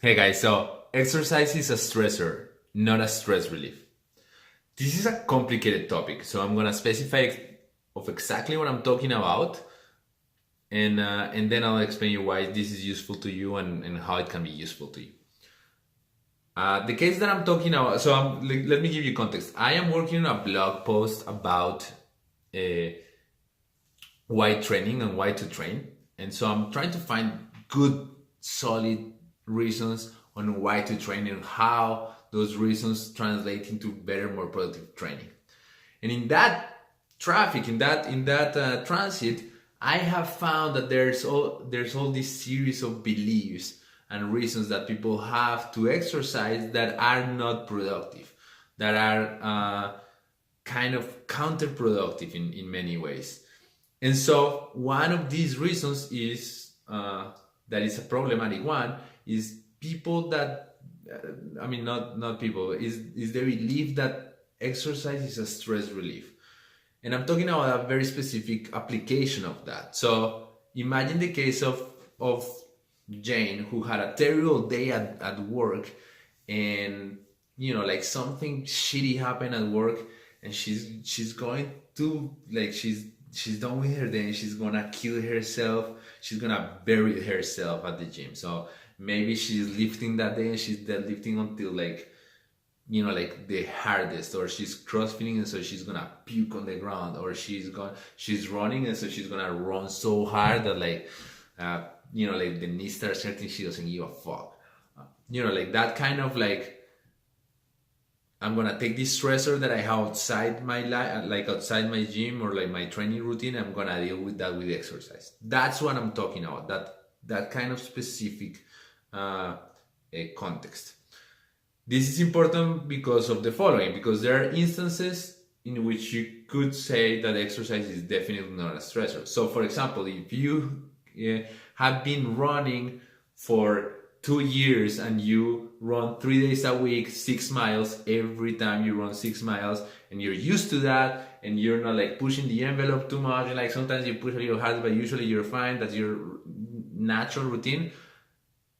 Hey guys, so exercise is a stressor, not a stress relief. This is a complicated topic, so I'm gonna specify of exactly what I'm talking about, and then I'll explain you why this is useful to you and how it can be useful to you. The case that I'm talking about, so let me give you context. I am working on a blog post about uh, why training and why to train, and so I'm trying to find good, solid reasons on why to train and how those reasons translate into better, more productive training. And in that traffic, in that transit, I have found that there's all this series of beliefs and reasons that people have to exercise that are not productive, that are kind of counterproductive in many ways. And so one of these reasons is that is a problematic one is people that not people is the belief that exercise is a stress relief. And I'm talking about a very specific application of that. So imagine the case of Jane, who had a terrible day at work, and like something shitty happened at work, and she's going to, like, she's done with her day, and she's gonna kill herself. She's gonna bury herself at the gym. So maybe she's lifting that day and she's deadlifting until like the hardest, or she's crossfitting and so she's gonna puke on the ground, or she's running and so she's gonna run so hard that like the knee starts hurting, she doesn't give a fuck. Like that kind of, like, I'm gonna take this stressor that I have outside my life, like outside my gym or like my training routine. I'm gonna deal with that with exercise. That's what I'm talking about. That kind of specific context. This is important because of the following, because there are instances in which you could say that exercise is definitely not a stressor. So for example, if you have been running for 2 years and you run 3 days a week, 6 miles, every time you run 6 miles, and you're used to that, and you're not like pushing the envelope too much, and like sometimes you push a little hard, but usually you're fine, that's your natural routine.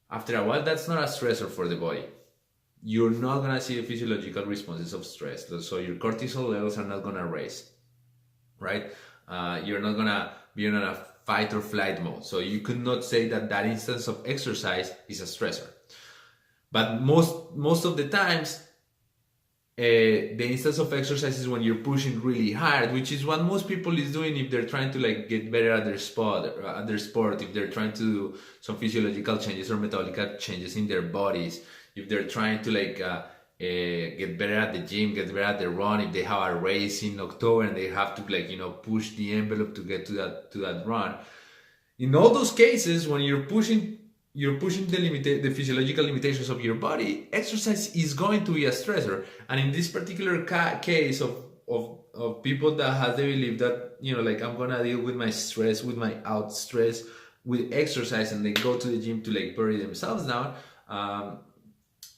After a while, that's not a stressor for the body. You're not gonna see the physiological responses of stress. So your cortisol levels are not gonna raise, right? You're not gonna be in a fight or flight mode. So you could not say that instance of exercise is a stressor. But most of the times, the instance of exercise is when you're pushing really hard, which is what most people is doing if they're trying to like get better at their sport, if they're trying to do some physiological changes or metabolic changes in their bodies, if they're trying to get better at the gym, get better at the run, if they have a race in October and they have to push the envelope to get to that run. In all those cases, when you're pushing the physiological limitations of your body, exercise is going to be a stressor. And in this particular case of people that have the belief that I'm gonna deal with my stress, with my out stress, with exercise, and they go to the gym to bury themselves down.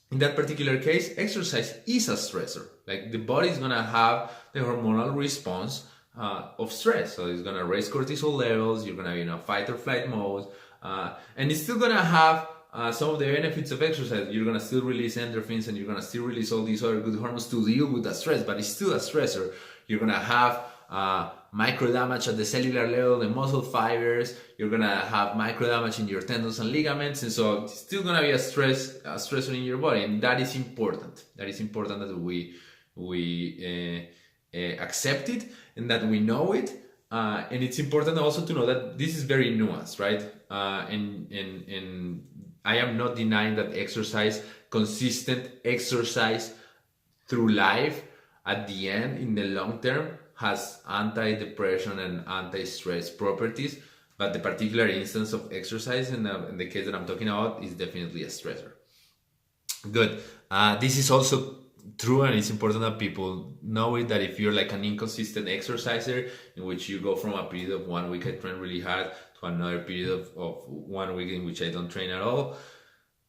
In that particular case, exercise is a stressor. Like the body is gonna have the hormonal response of stress, so it's gonna raise cortisol levels. You're gonna be in a fight or flight mode, and it's still gonna have some of the benefits of exercise. You're gonna still release endorphins, and you're gonna still release all these other good hormones to deal with that stress. But it's still a stressor. You're gonna have micro damage at the cellular level, the muscle fibers. You're gonna have micro damage in your tendons and ligaments, and so it's still gonna be a stressor in your body, and that is important. That is important that we accept it and that we know it, and it's important also to know that this is very nuanced, right? And I am not denying that consistent exercise through life, at the end, in the long term, has anti-depression and anti-stress properties, but the particular instance of exercise in the case that I'm talking about is definitely a stressor. Good. This is also true, and it's important that people know it, that if you're like an inconsistent exerciser, in which you go from a period of 1 week I train really hard to another period of 1 week in which I don't train at all,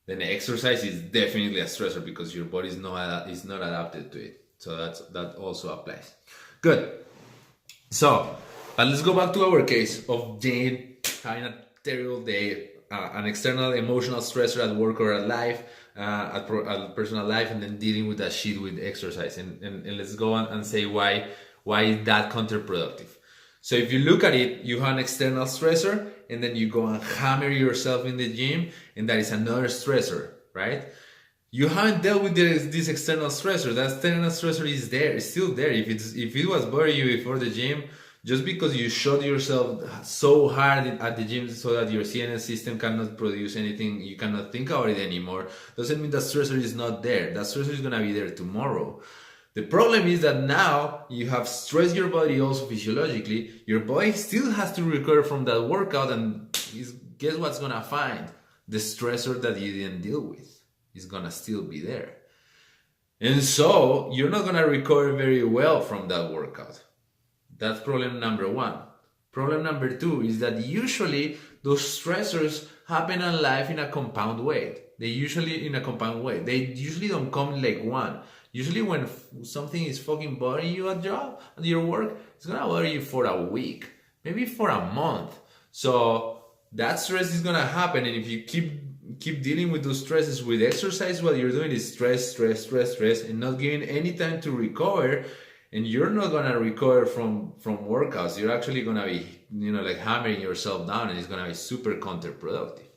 then exercise is definitely a stressor because your body is not adapted to it. So that also applies. Good. So, but let's go back to our case of Jane having a terrible day an external emotional stressor at work or at life, at personal life, and then dealing with that shit with exercise. And let's go on and say why is that counterproductive. So if you look at it, you have an external stressor, and then you go and hammer yourself in the gym, and that is another stressor, right? You haven't dealt with this external stressor. That external stressor is there, it's still there. If it was bothering you before the gym, just because you shot yourself so hard at the gym so that your CNS system cannot produce anything, you cannot think about it anymore, doesn't mean that stressor is not there. That stressor is gonna be there tomorrow. The problem is that now you have stressed your body also physiologically. Your body still has to recover from that workout, and guess what's gonna find? The stressor that you didn't deal with is gonna still be there. And so you're not gonna recover very well from that workout. That's problem number one. Problem number two is that usually those stressors happen in life in a compound way. They usually don't come like one. Usually when something is fucking bothering you at your work, it's gonna bother you for a week, maybe for a month. So that stress is gonna happen, and if you keep dealing with those stresses with exercise, what you're doing is stress, and not giving any time to recover. And you're not gonna recover from workouts. You're actually gonna be, like hammering yourself down, and it's gonna be super counterproductive.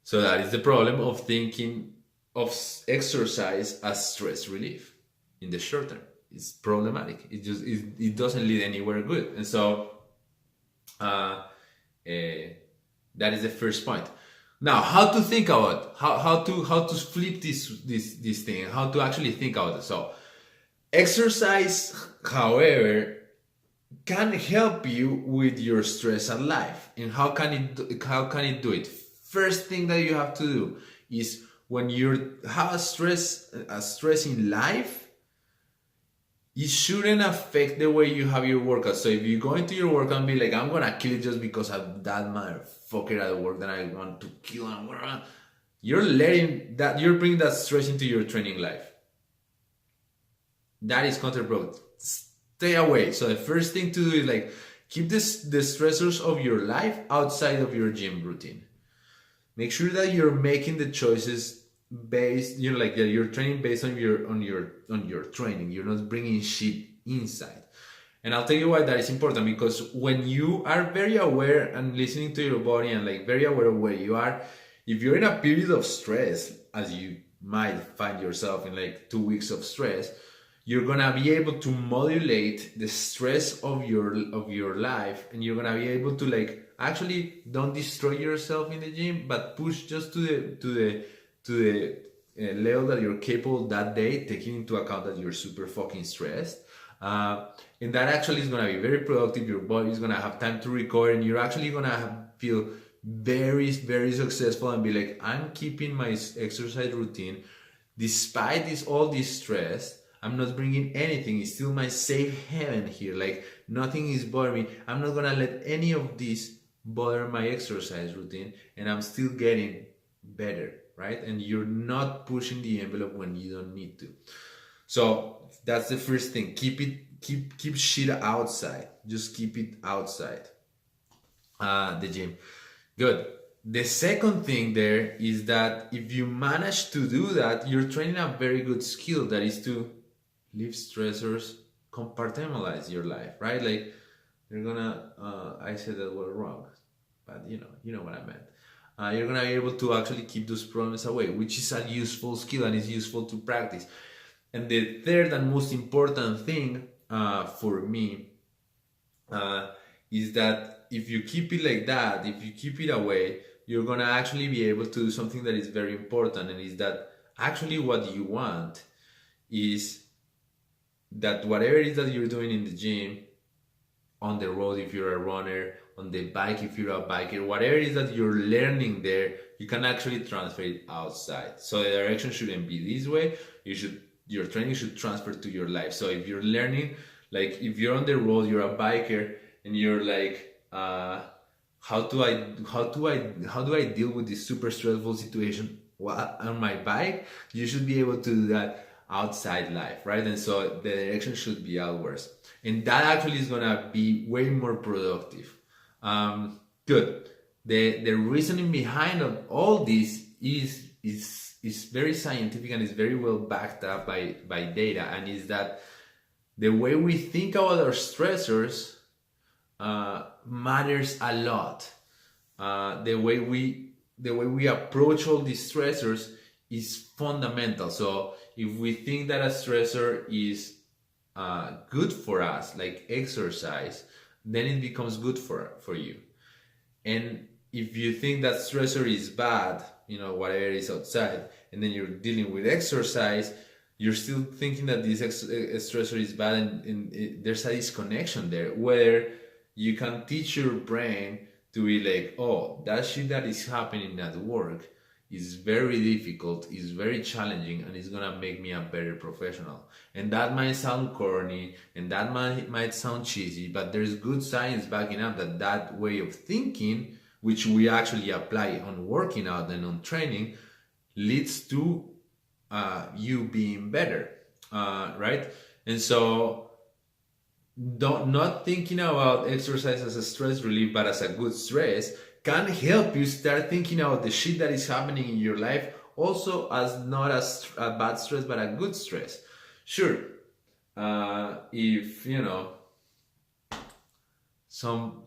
So that is the problem of thinking of exercise as stress relief in the short term. It's problematic. It doesn't lead anywhere good. And so that is the first point. Now, how to think about it? How to flip this thing? How to actually think about it? So, exercise, however, can help you with your stress at life. And how can it do it? First thing that you have to do is, when you have a stress in life, it shouldn't affect the way you have your workout. So if you go into your workout and be like, I'm gonna kill it just because I'm that motherfucker at work that I want to kill, you're bringing that stress into your training life. That is counterproductive. Stay away. So the first thing to do is like keep the stressors of your life outside of your gym routine. Make sure that you're making the choices based, you're training based on your training. You're not bringing shit inside. And I'll tell you why that is important, because when you are very aware and listening to your body and like very aware of where you are, if you're in a period of stress, as you might find yourself in like 2 weeks of stress, you're gonna be able to modulate the stress of your life, and you're gonna be able to like actually don't destroy yourself in the gym, but push just to the level that you're capable that day, taking into account that you're super fucking stressed. And that actually is going to be very productive. Your body is going to have time to recover, and you're actually going to feel very, very successful and be like, I'm keeping my exercise routine despite all this stress. I'm not bringing anything. It's still my safe haven here. Like, nothing is bothering me. I'm not going to let any of this bother my exercise routine, and I'm still getting better, right? And you're not pushing the envelope when you don't need to. So that's the first thing. Keep shit outside. Just keep it outside the gym. Good. The second thing there is that if you manage to do that, you're training a very good skill, that is to leave stressors, compartmentalize your life, right? Like, you're gonna I said that word wrong, but you know what I meant. You're gonna be able to actually keep those problems away, which is a useful skill and is useful to practice. And the third and most important thing for me is that if you keep it like that, if you keep it away, you're gonna actually be able to do something that is very important, and is that actually what you want is that whatever it is that you're doing in the gym, on the road if you're a runner, on the bike if you're a biker, whatever it is that you're learning there, you can actually transfer it outside. So the direction shouldn't be this way. Your training should transfer to your life. So if you're learning, like if you're on the road, you're a biker, and you're like, how do I deal with this super stressful situation on my bike? You should be able to do that outside life, right? And so the direction should be outwards, and that actually is gonna be way more productive. Good. the reasoning behind of all this is very scientific and is very well backed up by data, and is that the way we think about our stressors matters a lot. The way we approach all these stressors is fundamental. So if we think that a stressor is good for us, like exercise, then it becomes good for you. And if you think that stressor is bad, whatever is outside, and then you're dealing with exercise, you're still thinking that this stressor is bad, and there's a disconnection there where you can teach your brain to be like, oh, that shit that is happening at work is very difficult, is very challenging, and it's gonna make me a better professional. And that might sound corny, and that might sound cheesy, but there's good science backing up that way of thinking, which we actually apply on working out and on training, leads to you being better, right? And so not thinking about exercise as a stress relief, but as a good stress, can help you start thinking about the shit that is happening in your life also as not as a bad stress, but a good stress. Sure, if some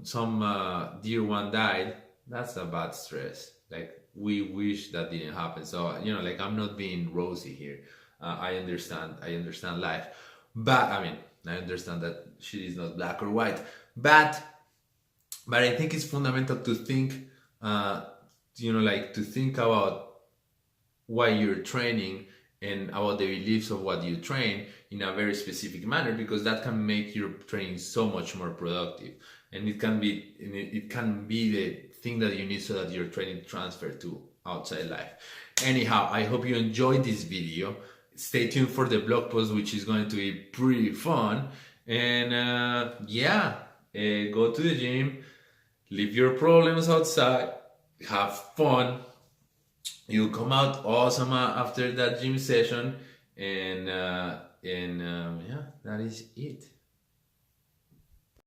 dear one died, that's a bad stress. Like, we wish that didn't happen. So like, I'm not being rosy here. I understand life, but I understand that shit is not black or white, but I think it's fundamental to think, to think about why you're training and about the beliefs of what you train in a very specific manner, because that can make your training so much more productive, and it can be the thing that you need so that your training transfer to outside life. Anyhow, I hope you enjoyed this video. Stay tuned for the blog post, which is going to be pretty fun. And go to the gym, leave your problems outside, have fun. You'll come out awesome after that gym session, and that is it.